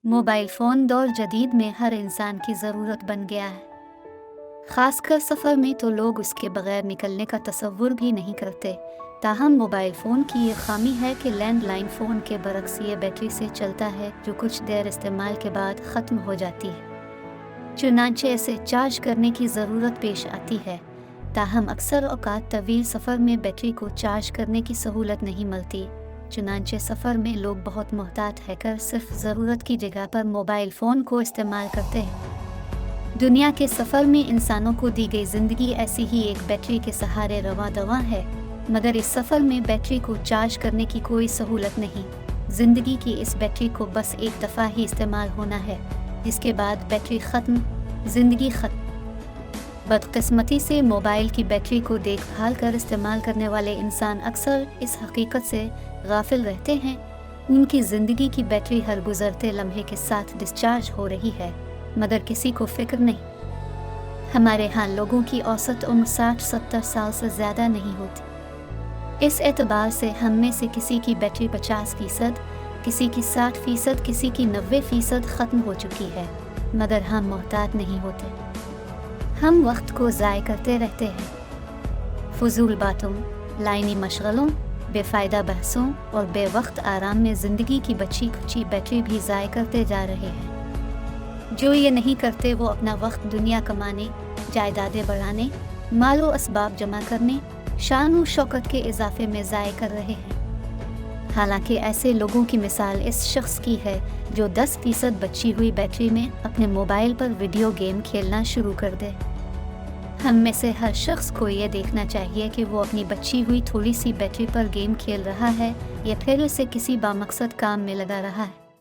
Mobile phone दौर जदीद में हर इंसान की ज़रूरत बन गया है। ख़ासकर सफ़र में तो लोग उसके बग़ैर निकलने का तसव्वुर भी नहीं करते। ताहम मोबाइल फ़ोन की ये ख़ामी है कि लैंडलाइन फ़ोन के बरक्स ये बैटरी से चलता है जो कुछ देर इस्तेमाल के बाद ख़त्म हो जाती है। चुनांचे इसे चार्ज करने की ज़रूरत पेश आती है। ताहम अक्सर औक़ात तवील सफ़र में बैटरी को चार्ज करने की सहूलत नहीं मिलती। चुनांचे सफ़र में लोग बहुत मोहतात रहकर सिर्फ ज़रूरत की जगह पर मोबाइल फ़ोन को इस्तेमाल करते हैं। दुनिया के सफ़र में इंसानों को दी गई ज़िंदगी ऐसी ही एक बैटरी के सहारे रवां दवां है, मगर इस सफ़र में बैटरी को चार्ज करने की कोई सहूलत नहीं। ज़िंदगी की इस बैटरी को बस एक दफ़ा ही इस्तेमाल होना है, जिसके बाद बैटरी ख़त्म, ज़िंदगी ख़त्म। बदकिस्मती से मोबाइल की बैटरी को देखभाल कर इस्तेमाल करने वाले इंसान अक्सर इस हकीकत से गाफिल रहते हैं उनकी ज़िंदगी की बैटरी हर गुज़रते लम्हे के साथ डिस्चार्ज हो रही है, मगर किसी को फ़िक्र नहीं। हमारे यहाँ लोगों की औसत उम्र 60-70 साल से ज़्यादा नहीं होती। इस एतबार से हम में से किसी की बैटरी 50%, किसी की 60%, किसी की 90% ख़त्म हो चुकी है, मगर हम मोहतात नहीं होते। हम वक्त को ज़ाय करते रहते हैं, फजूल बातों, लाइनी मशगलों, बेफ़ायदा बहसों और बेवक्त आराम में ज़िंदगी की बची खुची बैटरी भी ज़ाय करते जा रहे हैं। जो ये नहीं करते वो अपना वक्त दुनिया कमाने, जायदादें बढ़ाने, मालो असबाब जमा करने, शान और शौकत के इजाफे में ज़ाय कर रहे हैं। हालांकि ऐसे लोगों की मिसाल इस शख्स की है जो 10% बची हुई बैटरी में अपने मोबाइल पर वीडियो गेम खेलना शुरू कर दे। हम में से हर शख्स को ये देखना चाहिए कि वो अपनी बची हुई थोड़ी सी बैटरी पर गेम खेल रहा है या फिर उसे किसी बामकसद काम में लगा रहा है।